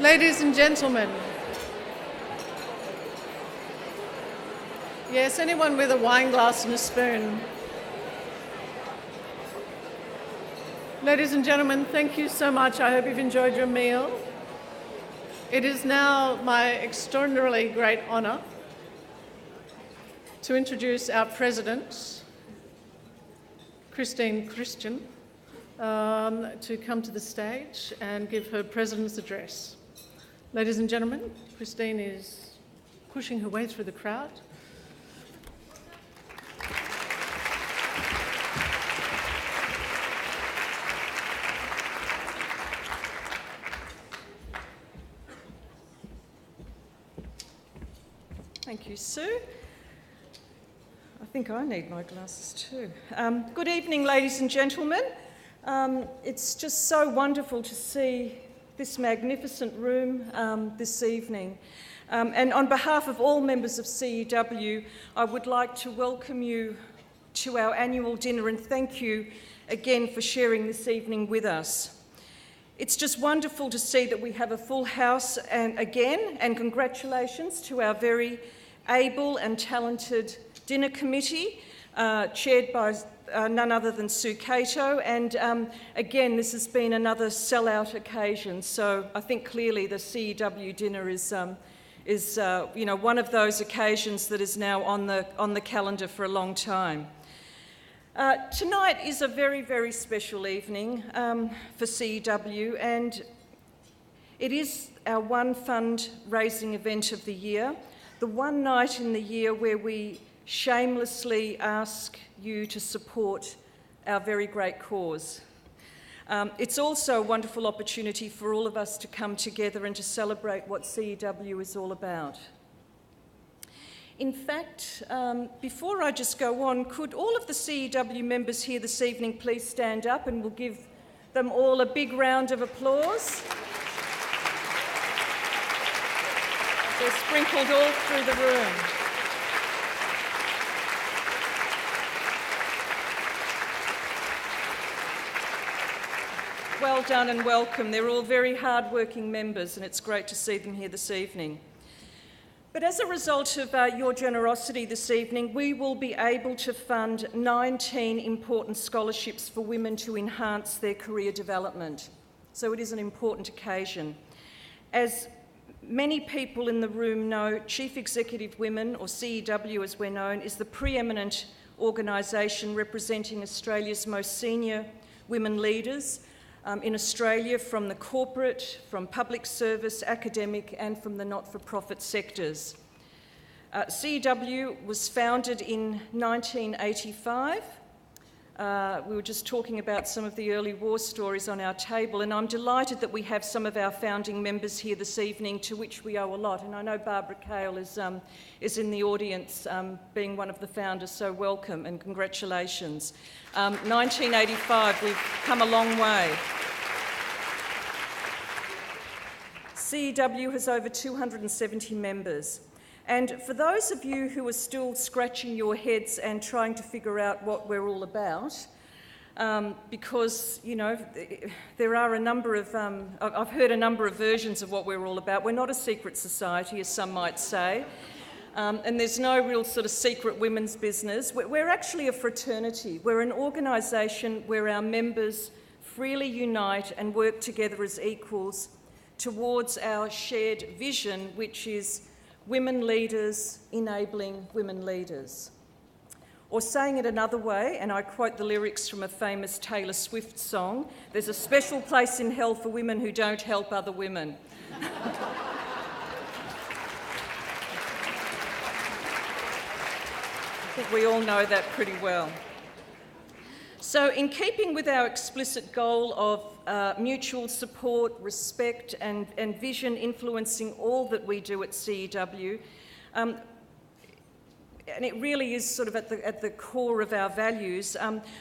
Ladies and gentlemen, yes, anyone with a wine glass and a spoon. Ladies and gentlemen, thank you so much. I hope you've enjoyed your meal. It is now my extraordinarily great honour to introduce our President, Christine Christian, to come to the stage and give her President's address. Ladies and gentlemen, Christine is pushing her way through the crowd. Thank you, Sue. I think I need my glasses too. Good evening, ladies and gentlemen. It's just so wonderful to see this magnificent room this evening. And on behalf of all members of CEW, I would like to welcome you to our annual dinner and thank you again for sharing this evening with us. It's just wonderful to see that we have a full house and congratulations to our very able and talented dinner committee, chaired by none other than Sue Cato, and again, this has been another sellout occasion. So I think clearly the CEW dinner is one of those occasions that is now on the calendar for a long time. Tonight is a very, very special evening for CEW, and it is our one fundraising event of the year, the one night in the year where we shamelessly ask you to support our very great cause. It's also a wonderful opportunity for all of us to come together and to celebrate what CEW is all about. In fact, before I just go on, could all of the CEW members here this evening please stand up, and we'll give them all a big round of applause. They're sprinkled all through the room. Well done and welcome. They're all very hard-working members, and it's great to see them here this evening. But as a result of your generosity this evening, we will be able to fund 19 important scholarships for women to enhance their career development. So it is an important occasion. As many people in the room know, Chief Executive Women, or CEW as we're known, is the preeminent organisation representing Australia's most senior women leaders in Australia, from the corporate, from public service, academic, and from the not-for-profit sectors. CEW was founded in 1985. We were just talking about some of the early war stories on our table, and I'm delighted that we have some of our founding members here this evening, to which we owe a lot. And I know Barbara Cale is in the audience, being one of the founders, so welcome and congratulations. 1985, we've come a long way. CEW has over 270 members. And for those of you who are still scratching your heads and trying to figure out what we're all about, because, you know, there are a number of, I've heard a number of versions of what we're all about. We're not a secret society, as some might say. And there's no real sort of secret women's business. We're actually a fraternity. We're an organisation where our members freely unite and work together as equals towards our shared vision, which is women leaders enabling women leaders. Or saying it another way, and I quote the lyrics from a famous Taylor Swift song, "There's a special place in hell for women who don't help other women." I think we all know that pretty well. So in keeping with our explicit goal of mutual support, respect and vision influencing all that we do at CEW, and it really is sort of at the core of our values,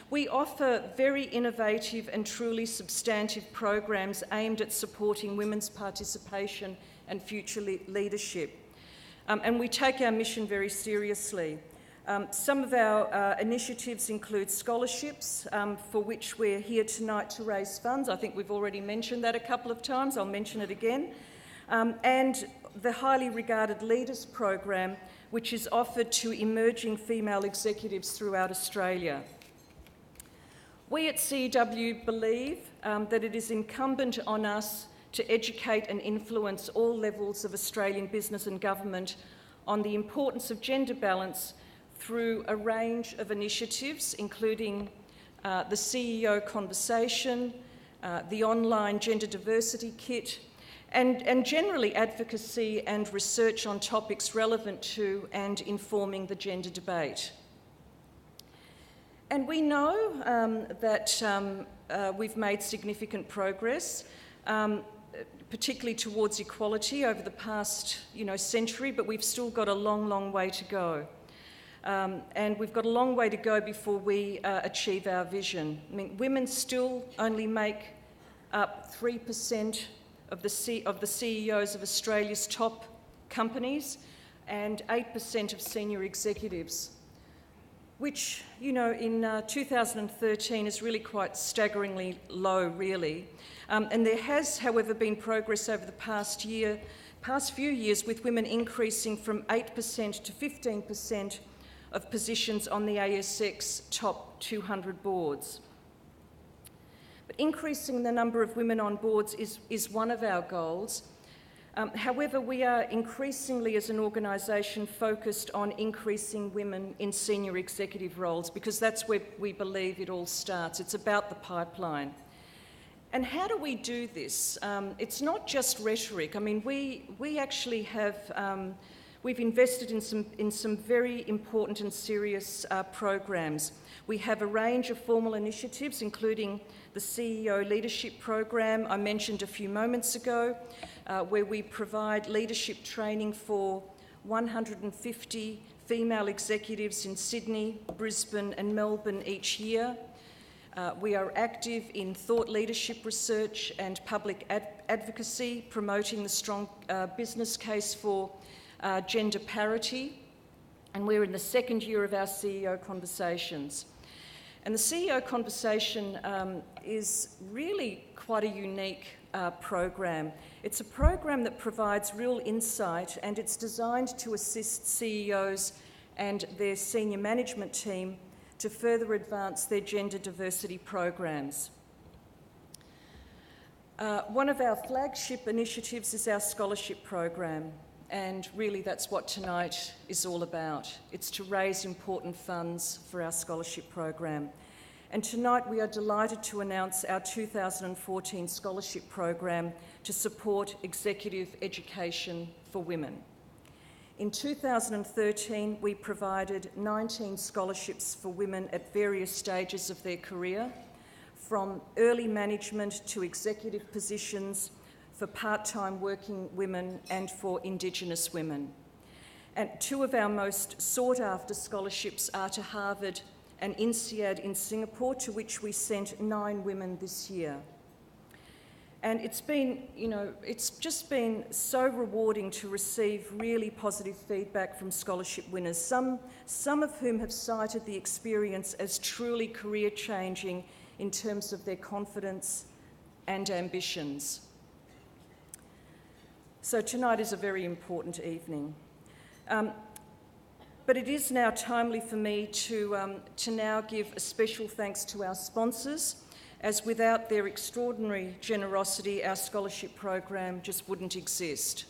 we offer very innovative and truly substantive programs aimed at supporting women's participation and future leadership. And we take our mission very seriously. Some of our initiatives include scholarships, for which we're here tonight to raise funds. I think we've already mentioned that a couple of times. I'll mention it again. and the highly regarded Leaders program, which is offered to emerging female executives throughout Australia. We at CEW believe that it is incumbent on us to educate and influence all levels of Australian business and government on the importance of gender balance through a range of initiatives, including the CEO Conversation, the online Gender Diversity Kit, and generally advocacy and research on topics relevant to and informing the gender debate. And we know that we've made significant progress, particularly towards equality over the past, century, but we've still got a long, long way to go. And we've got a long way to go before we achieve our vision. I mean, women still only make up 3% of the CEOs of Australia's top companies and 8% of senior executives, which, in 2013 is really quite staggeringly low, really. And there has, however, been progress over the past few years, with women increasing from 8% to 15% of positions on the ASX top 200 boards. But increasing the number of women on boards is one of our goals. However, we are increasingly, as an organisation, focused on increasing women in senior executive roles, because that's where we believe it all starts. It's about the pipeline. And how do we do this? It's not just rhetoric. I mean, we actually have we've invested in some very important and serious programs. We have a range of formal initiatives, including the CEO Leadership Program I mentioned a few moments ago, where we provide leadership training for 150 female executives in Sydney, Brisbane and Melbourne each year. We are active in thought leadership research and public advocacy, promoting the strong business case for gender parity. And we're in the second year of our CEO Conversations. And the CEO Conversation is really quite a unique program. It's a program that provides real insight, and it's designed to assist CEOs and their senior management team to further advance their gender diversity programs. One of our flagship initiatives is our scholarship program, and really that's what tonight is all about. It's to raise important funds for our scholarship program. And tonight we are delighted to announce our 2014 scholarship program to support executive education for women. In 2013, we provided 19 scholarships for women at various stages of their career, from early management to executive positions, for part-time working women and for Indigenous women. And two of our most sought-after scholarships are to Harvard and INSEAD in Singapore, to which we sent 9 women this year. And it's just been so rewarding to receive really positive feedback from scholarship winners, some of whom have cited the experience as truly career-changing in terms of their confidence and ambitions. So tonight is a very important evening. But it is now timely for me to now give a special thanks to our sponsors, as without their extraordinary generosity, our scholarship program just wouldn't exist.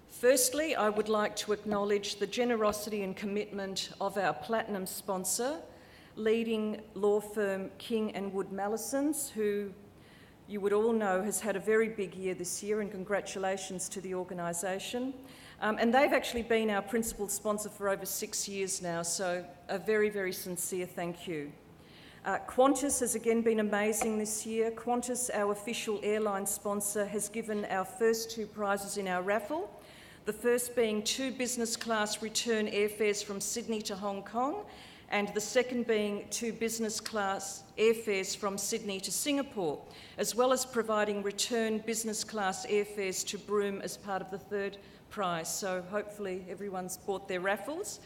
Firstly, I would like to acknowledge the generosity and commitment of our platinum sponsor, leading law firm King & Wood Mallesons, who you would all know has had a very big year this year, and congratulations to the organisation. And they've actually been our principal sponsor for over 6 years now, so a very, very sincere thank you. Qantas has again been amazing this year. Qantas, our official airline sponsor, has given our first 2 prizes in our raffle, the first being 2 business class return airfares from Sydney to Hong Kong, and the second being 2 business class airfares from Sydney to Singapore, as well as providing return business class airfares to Broome as part of the third prize. So hopefully everyone's bought their raffles.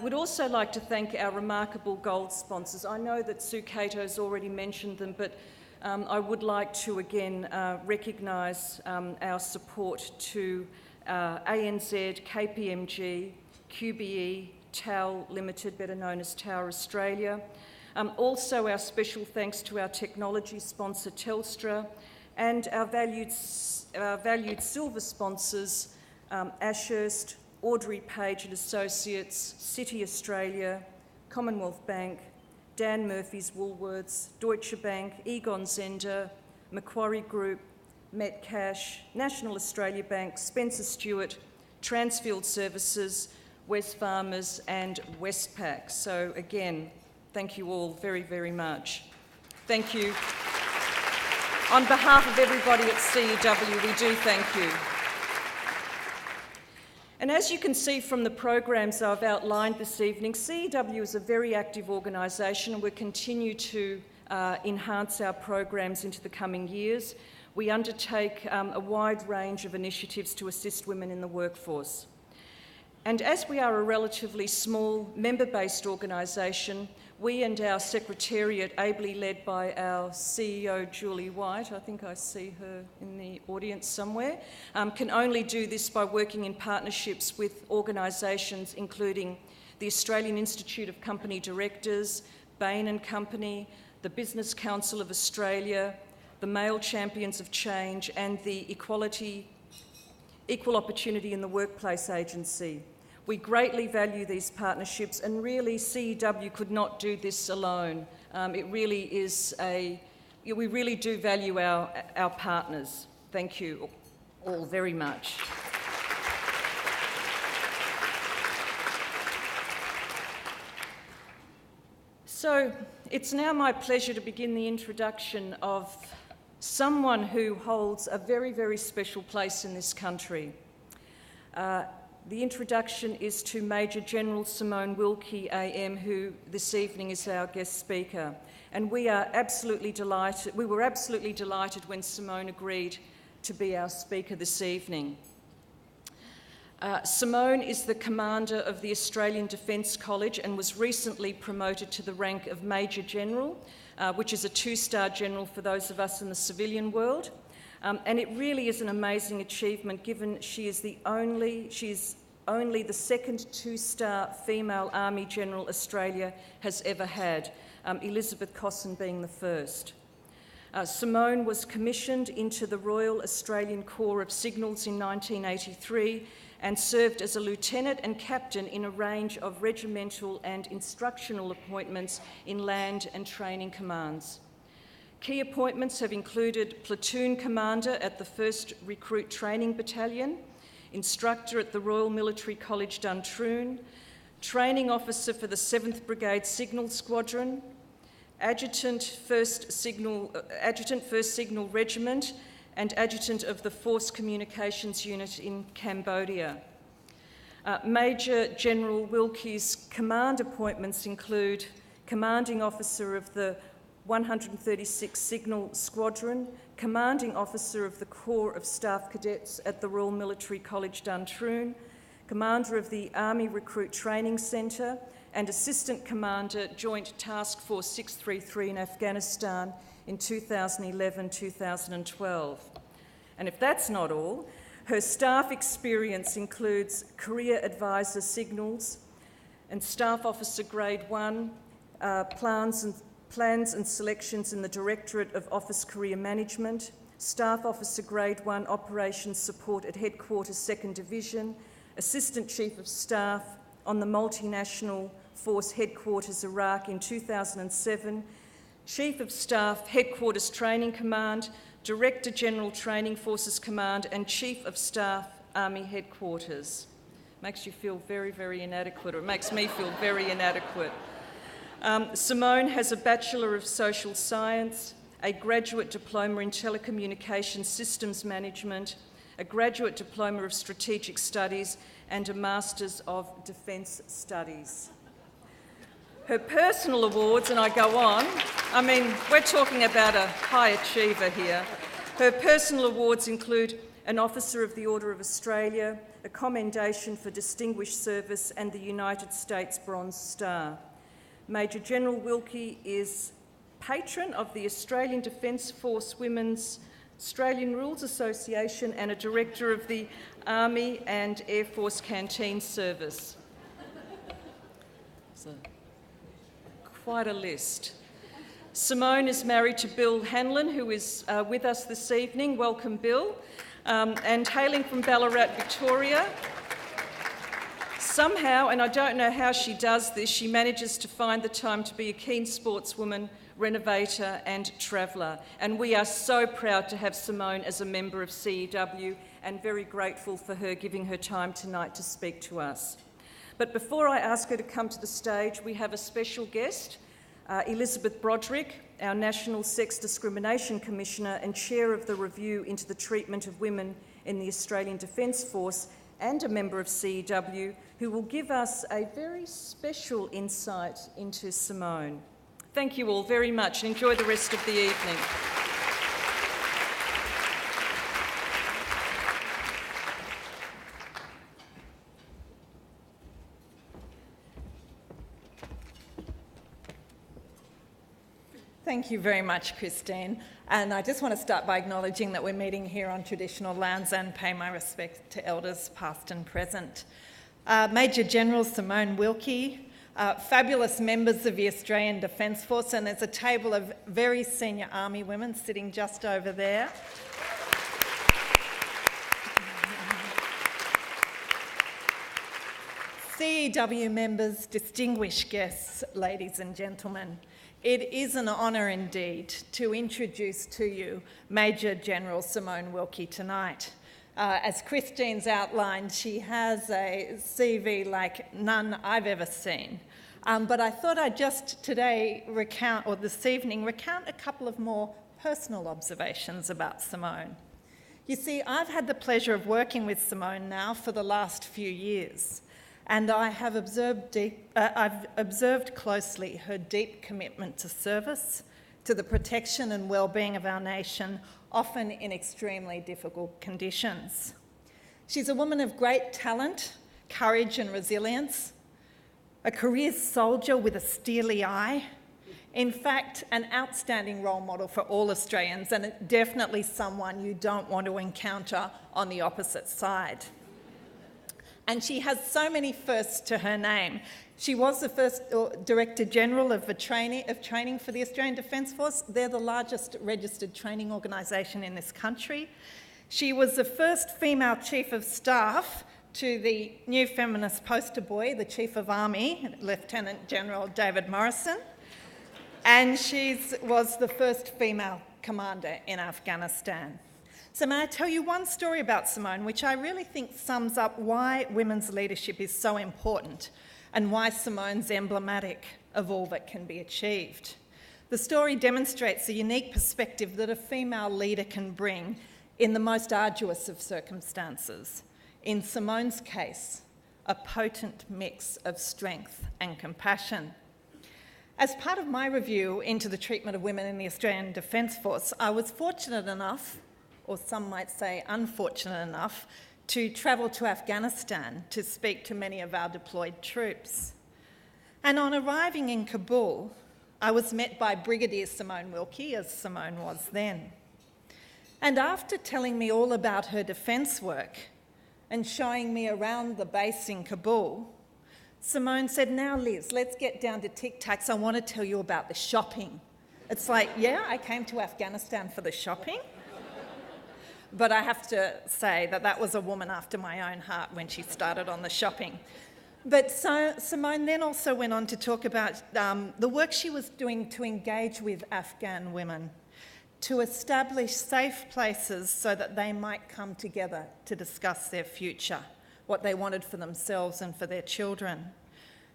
We'd also like to thank our remarkable gold sponsors. I know that Cato has already mentioned them, but I would like to again recognise our support to ANZ, KPMG, QBE, TAL Limited, better known as Tower Australia. Also our special thanks to our technology sponsor Telstra and our valued silver sponsors Ashurst, Audrey Page and Associates, City Australia, Commonwealth Bank, Dan Murphy's Woolworths, Deutsche Bank, Egon Zender, Macquarie Group, Metcash, National Australia Bank, Spencer Stewart, Transfield Services, Wesfarmers and Westpac. So again, thank you all very, very much. Thank you. On behalf of everybody at CEW, we do thank you. And as you can see from the programs I've outlined this evening, CEW is a very active organisation and we'll continue to enhance our programs into the coming years. We undertake a wide range of initiatives to assist women in the workforce. And as we are a relatively small member-based organisation, we and our secretariat, ably led by our CEO, Julie White, I think I see her in the audience somewhere, can only do this by working in partnerships with organisations including the Australian Institute of Company Directors, Bain & Company, the Business Council of Australia, the Male Champions of Change and the Equal Opportunity in the Workplace Agency. We greatly value these partnerships and really CEW could not do this alone. We really do value our partners. Thank you all very much. So it's now my pleasure to begin the introduction of someone who holds a very, very special place in this country. The introduction is to Major General Simone Wilkie AM, who this evening is our guest speaker. And we were absolutely delighted when Simone agreed to be our speaker this evening. Simone is the commander of the Australian Defence College and was recently promoted to the rank of Major General, which is a 2-star general for those of us in the civilian world. And it really is an amazing achievement given she is only the second 2-star female Army General Australia has ever had, Elizabeth Cosson being the first. Simone was commissioned into the Royal Australian Corps of Signals in 1983 and served as a lieutenant and captain in a range of regimental and instructional appointments in land and training commands. Key appointments have included platoon commander at the 1st Recruit Training Battalion, instructor at the Royal Military College Duntroon, training officer for the 7th Brigade Signal Squadron, adjutant 1st Signal Regiment, and adjutant of the Force Communications Unit in Cambodia. Major General Wilkie's command appointments include commanding officer of the 136 Signal Squadron, Commanding Officer of the Corps of Staff Cadets at the Royal Military College Duntroon, Commander of the Army Recruit Training Centre, and Assistant Commander, Joint Task Force 633 in Afghanistan in 2011-2012. And if that's not all, her staff experience includes Career Advisor Signals and Staff Officer Grade 1, Plans and Selections in the Directorate of Office Career Management, Staff Officer Grade 1 Operations Support at Headquarters 2nd Division, Assistant Chief of Staff on the Multinational Force Headquarters Iraq in 2007, Chief of Staff Headquarters Training Command, Director General Training Forces Command and Chief of Staff Army Headquarters. Makes you feel very, very inadequate, or it makes me feel very inadequate. Simone has a Bachelor of Social Science, a Graduate Diploma in Telecommunications Systems Management, a Graduate Diploma of Strategic Studies and a Masters of Defence Studies. Her personal awards, and I go on, I mean, we're talking about a high achiever here. Her personal awards include an Officer of the Order of Australia, a Commendation for Distinguished Service and the United States Bronze Star. Major General Wilkie is patron of the Australian Defence Force Women's Australian Rules Association and a director of the Army and Air Force Canteen Service. So, quite a list. Simone is married to Bill Hanlon, who is with us this evening. Welcome, Bill. And hailing from Ballarat, Victoria, somehow, and I don't know how she does this, she manages to find the time to be a keen sportswoman, renovator and traveller. And we are so proud to have Simone as a member of CEW and very grateful for her giving her time tonight to speak to us. But before I ask her to come to the stage, we have a special guest, Elizabeth Broderick, our National Sex Discrimination Commissioner and Chair of the Review into the Treatment of Women in the Australian Defence Force and a member of CEW, who will give us a very special insight into Simone. Thank you all very much and enjoy the rest of the evening. Thank you very much, Christine. And I just want to start by acknowledging that we're meeting here on traditional lands and pay my respects to elders past and present. Major General Simone Wilkie, fabulous members of the Australian Defence Force, and there's a table of very senior Army women sitting just over there. CEW members, distinguished guests, ladies and gentlemen, it is an honour indeed to introduce to you Major General Simone Wilkie tonight. As Christine's outlined, she has a CV like none I've ever seen. But I thought I'd just this evening recount a couple of more personal observations about Simone. You see, I've had the pleasure of working with Simone now for the last few years, and I have I've observed closely her deep commitment to service, to the protection and well-being of our nation, often in extremely difficult conditions. She's a woman of great talent, courage and resilience, a career soldier with a steely eye, in fact, an outstanding role model for all Australians and definitely someone you don't want to encounter on the opposite side. And she has so many firsts to her name. She was the first Director General of training for the Australian Defence Force. They're the largest registered training organisation in this country. She was the first female Chief of Staff to the new feminist poster boy, the Chief of Army, Lieutenant General David Morrison. And she was the first female commander in Afghanistan. So may I tell you one story about Simone, which I really think sums up why women's leadership is so important and why Simone's emblematic of all that can be achieved. The story demonstrates a unique perspective that a female leader can bring in the most arduous of circumstances. In Simone's case, a potent mix of strength and compassion. As part of my review into the treatment of women in the Australian Defence Force, I was fortunate enough, or some might say unfortunate enough, to travel to Afghanistan to speak to many of our deployed troops. And on arriving in Kabul, I was met by Brigadier Simone Wilkie, as Simone was then. And after telling me all about her defence work and showing me around the base in Kabul, Simone said, "Now Liz, let's get down to tic-tacs. I want to tell you about the shopping." It's like, yeah, I came to Afghanistan for the shopping. But I have to say that was a woman after my own heart when she started on the shopping. But so Simone then also went on to talk about the work she was doing to engage with Afghan women, to establish safe places so that they might come together to discuss their future, what they wanted for themselves and for their children.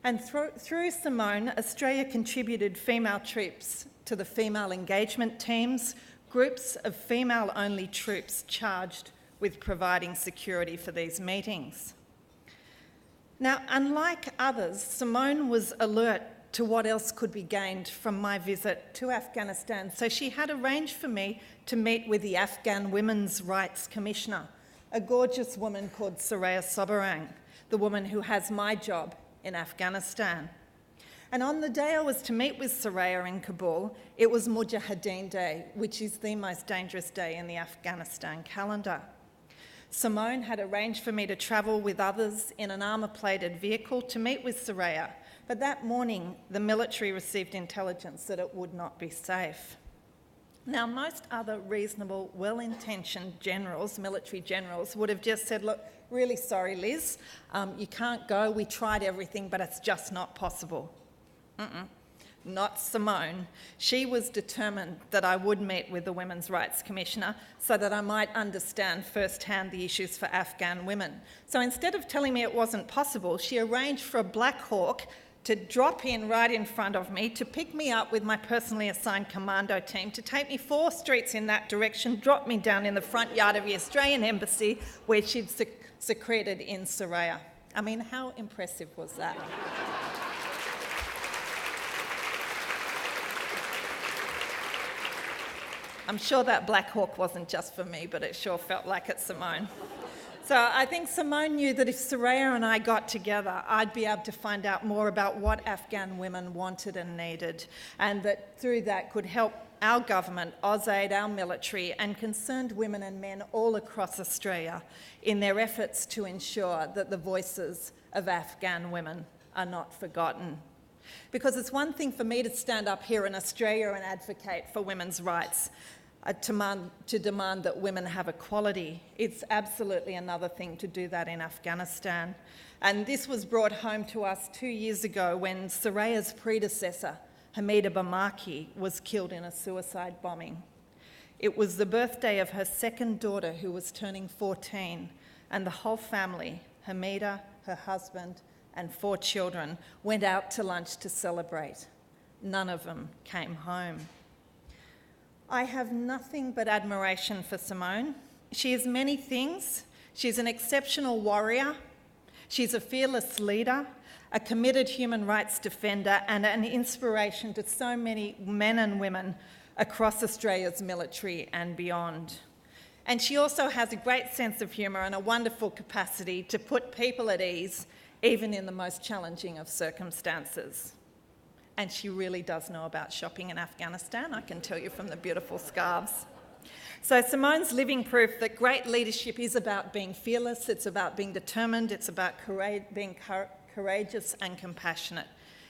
And through Simone, Australia contributed female troops to the female engagement teams, groups of female-only troops charged with providing security for these meetings. Now, unlike others, Simone was alert to what else could be gained from my visit to Afghanistan, so she had arranged for me to meet with the Afghan Women's Rights Commissioner, a gorgeous woman called Soraya Sobarang, the woman who has my job in Afghanistan. And on the day I was to meet with Soraya in Kabul, it was Mujahideen Day, which is the most dangerous day in the Afghanistan calendar. Simone had arranged for me to travel with others in an armour-plated vehicle to meet with Soraya, but that morning the military received intelligence that it would not be safe. Now, most other reasonable, well-intentioned generals, military generals, would have just said, look, really sorry, Liz, you can't go, we tried everything, but it's just not possible. Not Simone. She was determined that I would meet with the Women's Rights Commissioner so that I might understand firsthand the issues for Afghan women. So instead of telling me it wasn't possible, she arranged for a Black Hawk to drop in right in front of me, to pick me up with my personally assigned commando team, to take me 4 streets in that direction, drop me down in the front yard of the Australian Embassy where she'd secreted in Soraya. I mean, how impressive was that? I'm sure that Black Hawk wasn't just for me, but it sure felt like it, Simone. So I think Simone knew that if Soraya and I got together, I'd be able to find out more about what Afghan women wanted and needed, and that through that could help our government, AusAid, our military, and concerned women and men all across Australia in their efforts to ensure that the voices of Afghan women are not forgotten. Because it's one thing for me to stand up here in Australia and advocate for women's rights, to demand that women have equality. It's absolutely another thing to do that in Afghanistan. And this was brought home to us 2 years ago when Soraya's predecessor, Hamida Bamaki, was killed in a suicide bombing. It was the birthday of her second daughter, who was turning 14, and the whole family, Hamida, her husband, and 4 children, went out to lunch to celebrate. None of them came home. I have nothing but admiration for Simone. She is many things. She's an exceptional warrior. She's a fearless leader, a committed human rights defender, and an inspiration to so many men and women across Australia's military and beyond. And she also has a great sense of humour and a wonderful capacity to put people at ease, even in the most challenging of circumstances. And she really does know about shopping in Afghanistan, I can tell you from the beautiful scarves. So Simone's living proof that great leadership is about being fearless, it's about being determined, it's about being courageous and compassionate.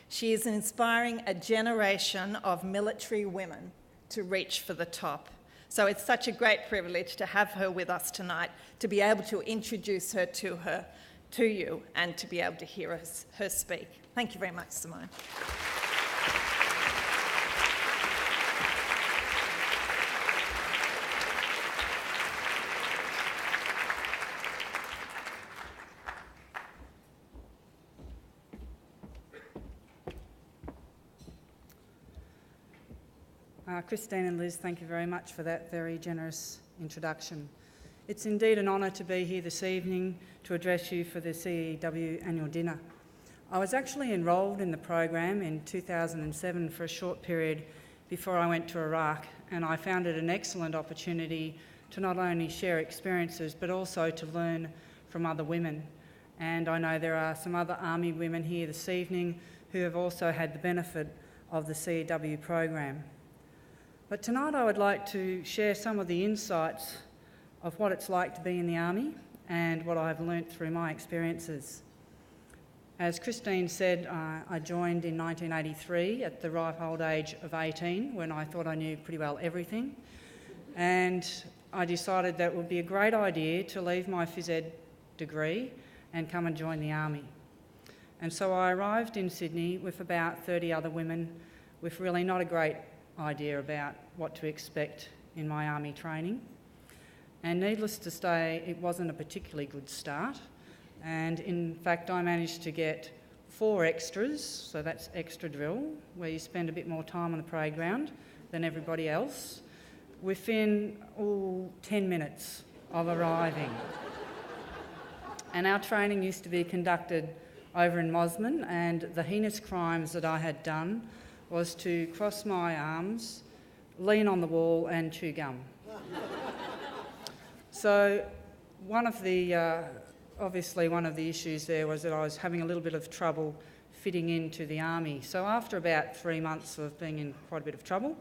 She is inspiring a generation of military women to reach for the top. So it's such a great privilege to have her with us tonight, to be able to introduce her to you and to be able to hear her speak. Thank you very much, Simone. Christine and Liz, thank you very much for that very generous introduction. It's indeed an honour to be here this evening to address you for the CEW Annual Dinner. I was actually enrolled in the program in 2007 for a short period before I went to Iraq, and I found it an excellent opportunity to not only share experiences but also to learn from other women. And I know there are some other Army women here this evening who have also had the benefit of the CEW program. But tonight I would like to share some of the insights of what it's like to be in the Army and what I've learnt through my experiences. As Christine said, I joined in 1983 at the ripe old age of 18 when I thought I knew pretty well everything, and I decided that it would be a great idea to leave my phys ed degree and come and join the Army. And so I arrived in Sydney with about 30 other women with really not a great idea about what to expect in my Army training. And needless to say, it wasn't a particularly good start. And in fact, I managed to get 4 extras, so that's extra drill, where you spend a bit more time on the parade ground than everybody else, within 10 minutes of arriving. And our training used to be conducted over in Mosman, and the heinous crimes that I had done was to cross my arms, lean on the wall and chew gum. So obviously one of the issues there was that I was having a little bit of trouble fitting into the army. So after about 3 months of being in quite a bit of trouble,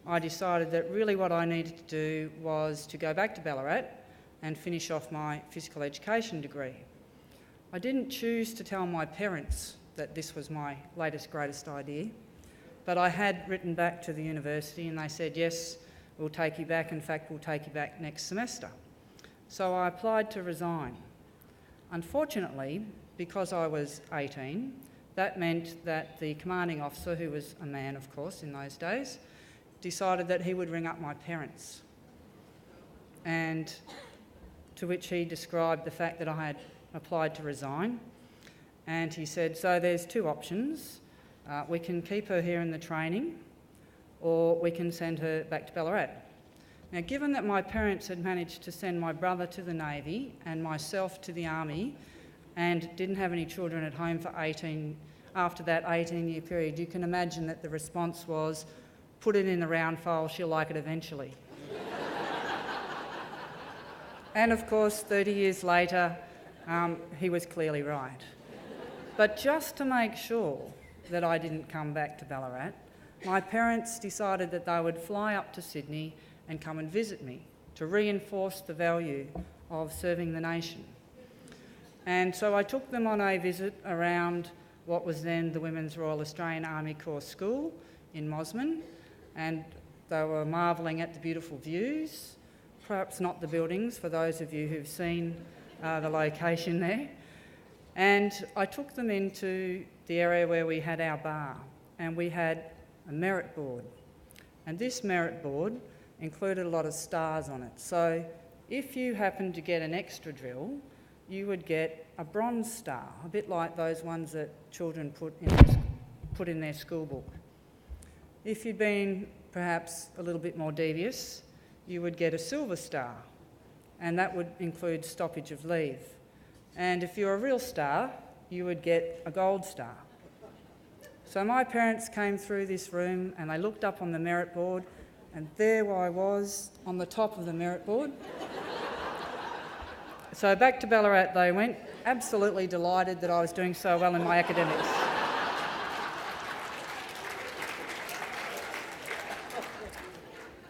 I decided that really what I needed to do was to go back to Ballarat and finish off my physical education degree. I didn't choose to tell my parents that this was my latest, greatest idea, but I had written back to the university and they said, yes, we'll take you back. In fact, we'll take you back next semester. So I applied to resign. Unfortunately, because I was 18, that meant that the commanding officer, who was a man, of course, in those days, decided that he would ring up my parents, and to which he described the fact that I had applied to resign. And he said, so there's two options. We can keep her here in the training, or we can send her back to Ballarat. Now, given that my parents had managed to send my brother to the Navy and myself to the Army and didn't have any children at home after that 18-year period, you can imagine that the response was, put it in the round file, she'll like it eventually. And of course, 30 years later, he was clearly right. But just to make sure that I didn't come back to Ballarat, my parents decided that they would fly up to Sydney and come and visit me to reinforce the value of serving the nation. And so I took them on a visit around what was then the Women's Royal Australian Army Corps School in Mosman, and they were marvelling at the beautiful views, perhaps not the buildings for those of you who've seen the location there. And I took them into the area where we had our bar, and we had a merit board. And this merit board included a lot of stars on it. So if you happened to get an extra drill, you would get a bronze star, a bit like those ones that children put in their school book. If you'd been perhaps a little bit more devious, you would get a silver star, and that would include stoppage of leave. And if you're a real star, you would get a gold star. So my parents came through this room and they looked up on the merit board, and there I was on the top of the merit board. So back to Ballarat they went, absolutely delighted that I was doing so well in my academics.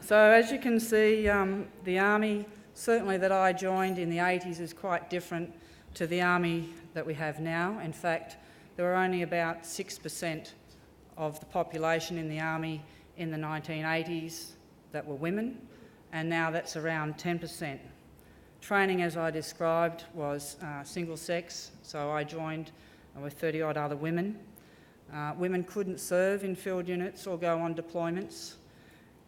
So as you can see, the army, certainly that I joined in the 80s, is quite different to the army that we have now. In fact, there were only about 6% of the population in the army in the 1980s that were women, and now that's around 10%. Training, as I described, was single sex, so I joined with 30-odd other women. Women couldn't serve in field units or go on deployments,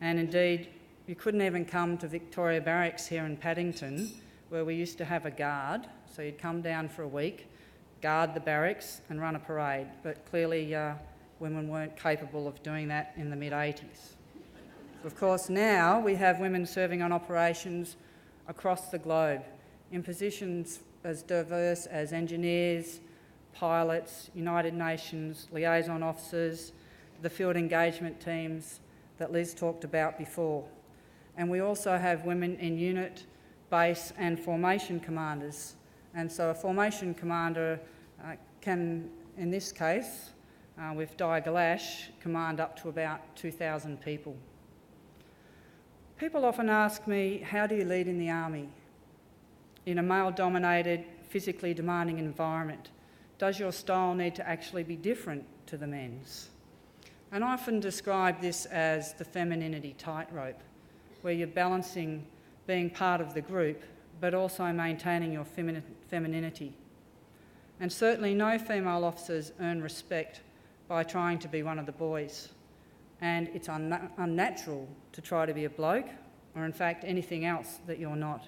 and indeed you couldn't even come to Victoria Barracks here in Paddington, where we used to have a guard. So you'd come down for a week, guard the barracks and run a parade, but clearly women weren't capable of doing that in the mid-80s. Of course, now we have women serving on operations across the globe in positions as diverse as engineers, pilots, United Nations liaison officers, the field engagement teams that Liz talked about before. And we also have women in unit, base and formation commanders. And so a formation commander can, in this case, with Di Galash, command up to about 2,000 people. People often ask me, how do you lead in the army? In a male-dominated, physically demanding environment, does your style need to actually be different to the men's? And I often describe this as the femininity tightrope, where you're balancing being part of the group, but also maintaining your femininity. And certainly no female officers earn respect by trying to be one of the boys. And it's unnatural to try to be a bloke, or in fact anything else that you're not.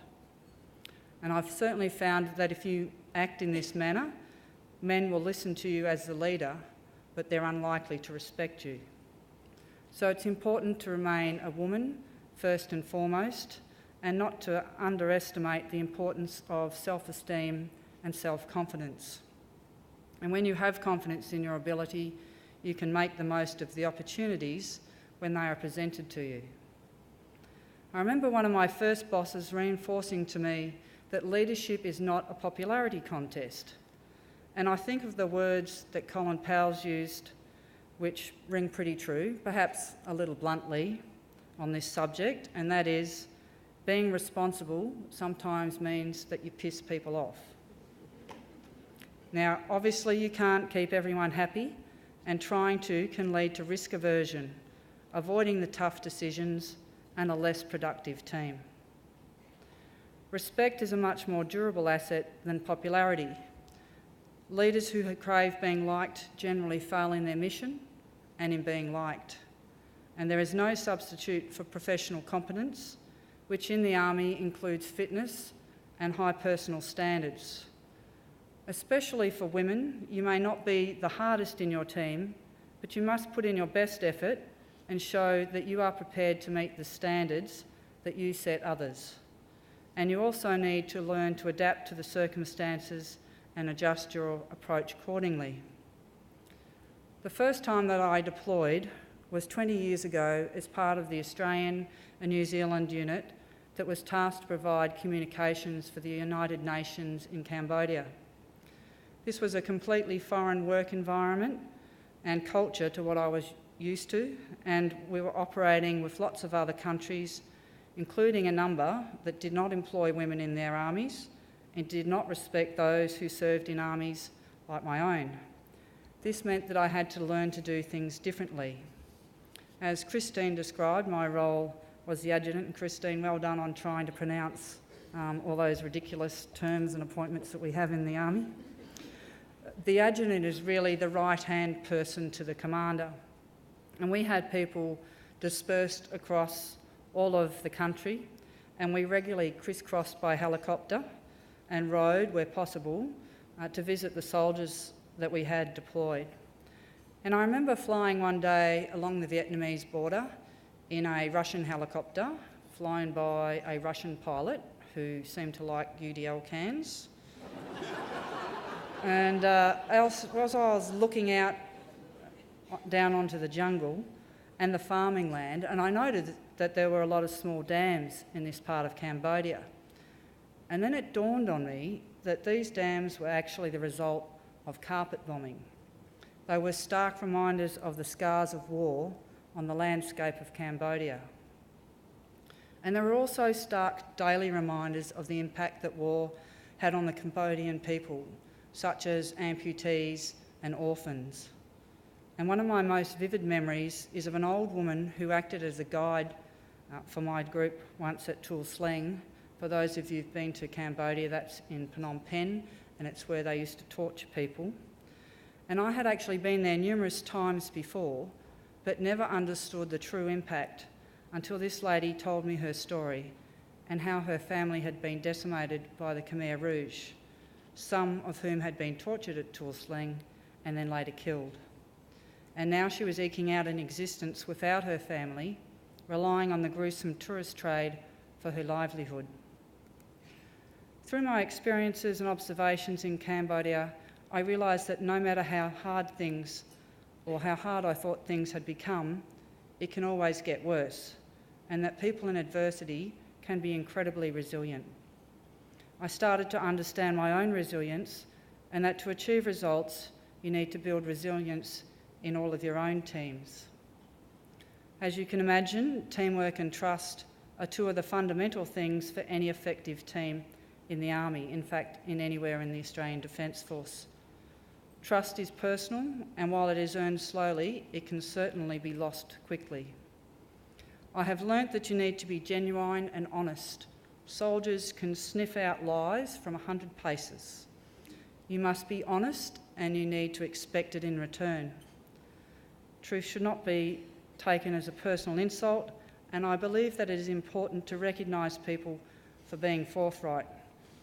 And I've certainly found that if you act in this manner, men will listen to you as the leader, but they're unlikely to respect you. So it's important to remain a woman first and foremost, and not to underestimate the importance of self-esteem and self-confidence. And when you have confidence in your ability, you can make the most of the opportunities when they are presented to you. I remember one of my first bosses reinforcing to me that leadership is not a popularity contest. And I think of the words that Colin Powell's used, which ring pretty true, perhaps a little bluntly, on this subject, and that is, being responsible sometimes means that you piss people off. Now, obviously you can't keep everyone happy, and trying to can lead to risk aversion, avoiding the tough decisions, and a less productive team. Respect is a much more durable asset than popularity. Leaders who crave being liked generally fail in their mission and in being liked. And there is no substitute for professional competence, which in the Army includes fitness and high personal standards. Especially for women, you may not be the hardest in your team, but you must put in your best effort and show that you are prepared to meet the standards that you set others. And you also need to learn to adapt to the circumstances and adjust your approach accordingly. The first time that I deployed was 20 years ago as part of the Australian and New Zealand unit that was tasked to provide communications for the United Nations in Cambodia. This was a completely foreign work environment and culture to what I was used to, and we were operating with lots of other countries, including a number that did not employ women in their armies and did not respect those who served in armies like my own. This meant that I had to learn to do things differently. As Christine described, my role was the adjutant, and Christine, well done on trying to pronounce all those ridiculous terms and appointments that we have in the Army. The adjutant is really the right-hand person to the commander, and we had people dispersed across all of the country, and we regularly crisscrossed by helicopter and rode, where possible, to visit the soldiers that we had deployed. And I remember flying one day along the Vietnamese border in a Russian helicopter, flown by a Russian pilot who seemed to like UDL cans. And as I was looking out down onto the jungle and the farming land, and I noted that there were a lot of small dams in this part of Cambodia. And then it dawned on me that these dams were actually the result of carpet bombing. They were stark reminders of the scars of war on the landscape of Cambodia. And there were also stark daily reminders of the impact that war had on the Cambodian people, such as amputees and orphans. And one of my most vivid memories is of an old woman who acted as a guide for my group once at Tuol Sleng. For those of you who've been to Cambodia, that's in Phnom Penh, and it's where they used to torture people. And I had actually been there numerous times before, but never understood the true impact until this lady told me her story and how her family had been decimated by the Khmer Rouge, some of whom had been tortured at Tuol Sleng and then later killed. And now she was eking out an existence without her family, relying on the gruesome tourist trade for her livelihood. Through my experiences and observations in Cambodia, I realised that no matter how hard things or how hard I thought things had become, it can always get worse, and that people in adversity can be incredibly resilient. I started to understand my own resilience, and that to achieve results, you need to build resilience in all of your own teams. As you can imagine, teamwork and trust are two of the fundamental things for any effective team in the Army, in fact, in anywhere in the Australian Defence Force. Trust is personal, and while it is earned slowly, it can certainly be lost quickly. I have learnt that you need to be genuine and honest. Soldiers can sniff out lies from 100 paces. You must be honest, and you need to expect it in return. Truth should not be taken as a personal insult, and I believe that it is important to recognise people for being forthright.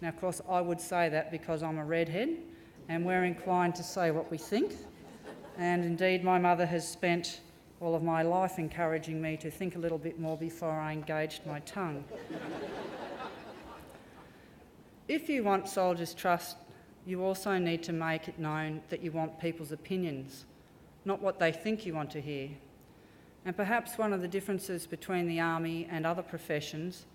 Now, of course, I would say that because I'm a redhead and we're inclined to say what we think. And indeed, my mother has spent all of my life encouraging me to think a little bit more before I engaged my tongue. If you want soldiers' trust, you also need to make it known that you want people's opinions, not what they think you want to hear. And perhaps one of the differences between the Army and other professions,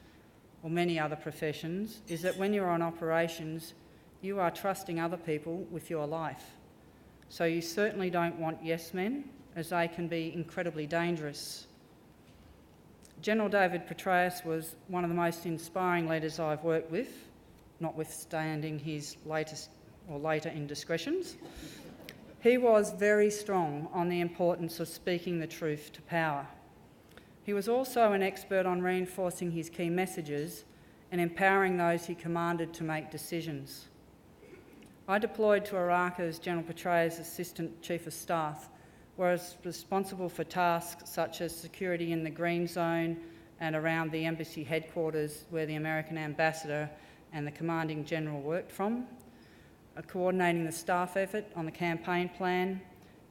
or many other professions, is that when you're on operations, You are trusting other people with your life. So you certainly don't want yes men, as they can be incredibly dangerous. General David Petraeus was one of the most inspiring leaders I've worked with, notwithstanding his latest or later indiscretions. He was very strong on the importance of speaking the truth to power. He was also an expert on reinforcing his key messages and empowering those he commanded to make decisions. I deployed to Iraq as General Petraeus' Assistant Chief of Staff, where I was responsible for tasks such as security in the Green Zone and around the embassy headquarters where the American ambassador and the commanding general worked from, coordinating the staff effort on the campaign plan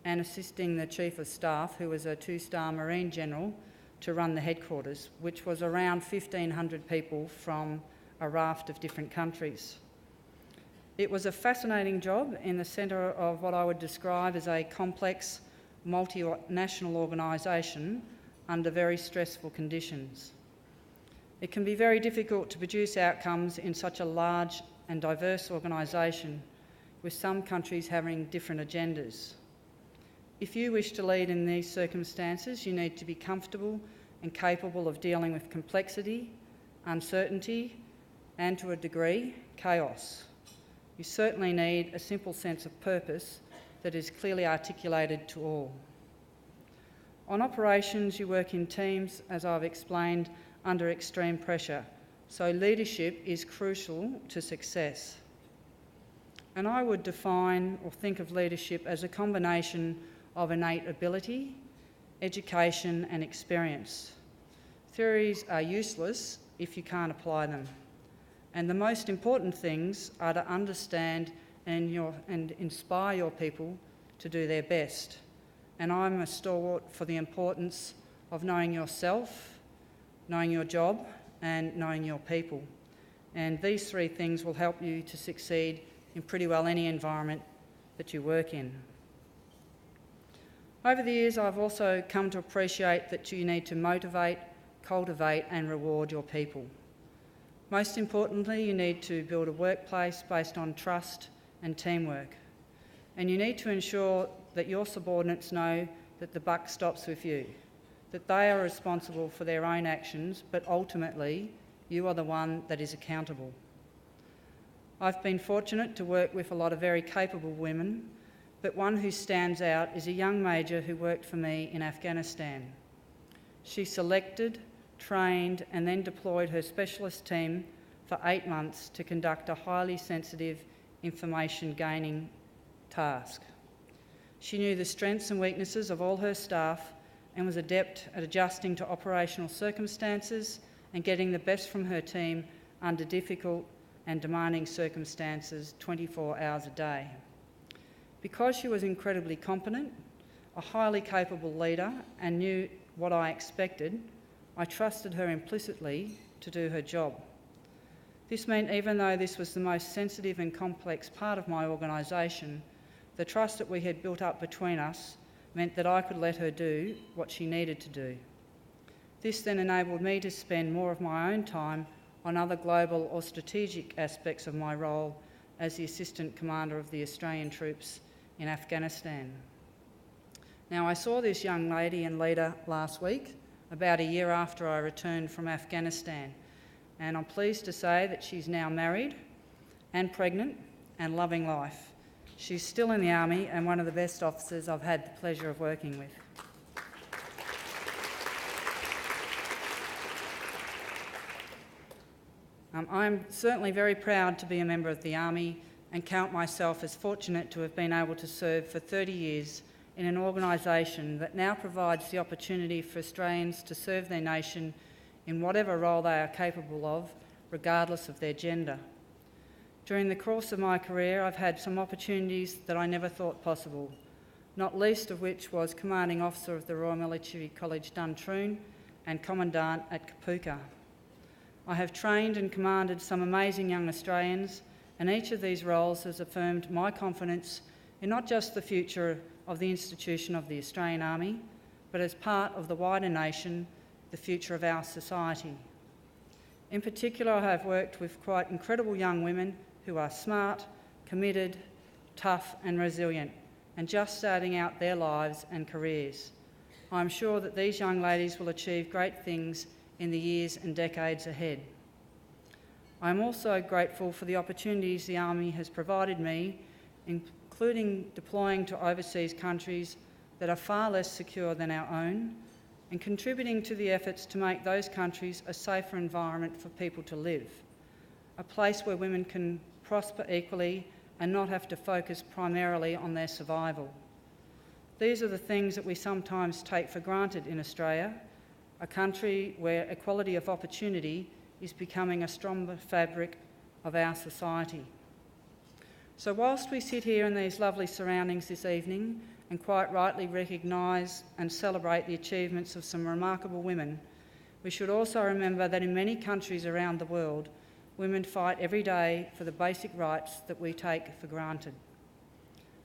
and assisting the Chief of Staff, who was a 2-star Marine General, to run the headquarters, which was around 1,500 people from a raft of different countries. It was a fascinating job in the centre of what I would describe as a complex, multinational organisation under very stressful conditions. It can be very difficult to produce outcomes in such a large and diverse organisation, with some countries having different agendas. If you wish to lead in these circumstances, you need to be comfortable and capable of dealing with complexity, uncertainty, and to a degree, chaos. You certainly need a simple sense of purpose that is clearly articulated to all. On operations, you work in teams, as I've explained, under extreme pressure, so leadership is crucial to success. And I would define or think of leadership as a combination of innate ability, education and experience. Theories are useless if you can't apply them. And the most important things are to understand and inspire your people to do their best. And I'm a stalwart for the importance of knowing yourself, knowing your job, and knowing your people. And these 3 things will help you to succeed in pretty well any environment that you work in. Over the years, I've also come to appreciate that you need to motivate, cultivate, and reward your people. Most importantly, you need to build a workplace based on trust and teamwork. And you need to ensure that your subordinates know that the buck stops with you, that they are responsible for their own actions, but ultimately, you are the one that is accountable. I've been fortunate to work with a lot of very capable women, but one who stands out is a young major who worked for me in Afghanistan. She selected, trained and then deployed her specialist team for 8 months to conduct a highly sensitive information gaining task. She knew the strengths and weaknesses of all her staff and was adept at adjusting to operational circumstances and getting the best from her team under difficult and demanding circumstances 24 hours a day. Because she was incredibly competent, a highly capable leader and knew what I expected, I trusted her implicitly to do her job. This meant even though this was the most sensitive and complex part of my organisation, the trust that we had built up between us meant that I could let her do what she needed to do. This then enabled me to spend more of my own time on other global or strategic aspects of my role as the Assistant Commander of the Australian troops in Afghanistan. Now, I saw this young lady and leader last week, about a year after I returned from Afghanistan, and I'm pleased to say that she's now married and pregnant and loving life. She's still in the Army and one of the best officers I've had the pleasure of working with. I'm certainly very proud to be a member of the Army and count myself as fortunate to have been able to serve for 30 years in an organisation that now provides the opportunity for Australians to serve their nation in whatever role they are capable of, regardless of their gender. During the course of my career, I've had some opportunities that I never thought possible, not least of which was Commanding Officer of the Royal Military College Duntroon and Commandant at Kapooka. I have trained and commanded some amazing young Australians, and each of these roles has affirmed my confidence in not just the future of the institution of the Australian Army, but as part of the wider nation, the future of our society. In particular, I have worked with quite incredible young women who are smart, committed, tough and resilient, and just starting out their lives and careers. I'm sure that these young ladies will achieve great things in the years and decades ahead. I'm also grateful for the opportunities the Army has provided me, including deploying to overseas countries that are far less secure than our own, and contributing to the efforts to make those countries a safer environment for people to live, a place where women can prosper equally and not have to focus primarily on their survival. These are the things that we sometimes take for granted in Australia, a country where equality of opportunity is becoming a stronger fabric of our society. So whilst we sit here in these lovely surroundings this evening and quite rightly recognise and celebrate the achievements of some remarkable women, we should also remember that in many countries around the world, women fight every day for the basic rights that we take for granted.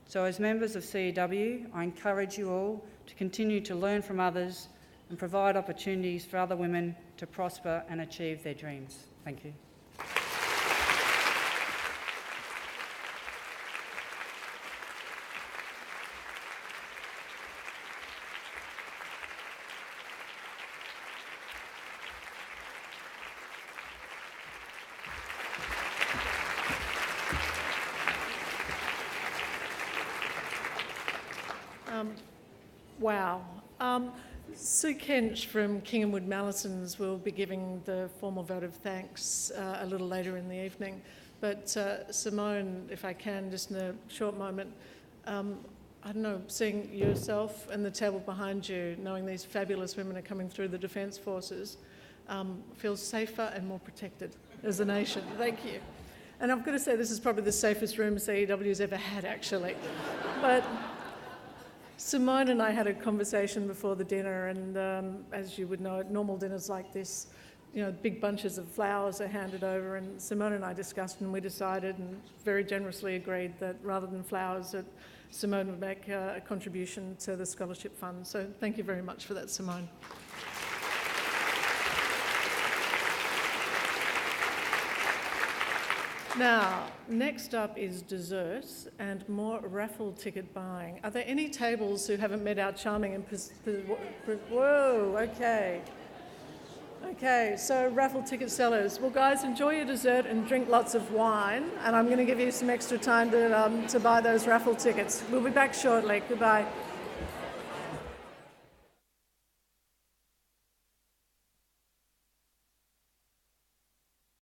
So as members of CEW, I encourage you all to continue to learn from others and provide opportunities for other women to prosper and achieve their dreams. Thank you. Wow. Sue Kench from King & Wood Mallesons will be giving the formal vote of thanks a little later in the evening. But Simone, if I can, just in a short moment, I don't know, seeing yourself and the table behind you, knowing these fabulous women are coming through the Defence Forces, feels safer and more protected as a nation. Thank you. And I've got to say, this is probably the safest room CEW's ever had, actually. But Simone and I had a conversation before the dinner, and as you would know, at normal dinners like this, you know, big bunches of flowers are handed over, and Simone and I discussed, and we decided and very generously agreed that rather than flowers, that Simone would make a contribution to the scholarship fund. So thank you very much for that, Simone. Now, next up is desserts and more raffle ticket buying. Are there any tables who haven't met our charming and... Whoa, okay. Okay, so raffle ticket sellers. Well, guys, enjoy your dessert and drink lots of wine, and I'm going to give you some extra time to buy those raffle tickets. We'll be back shortly. Goodbye.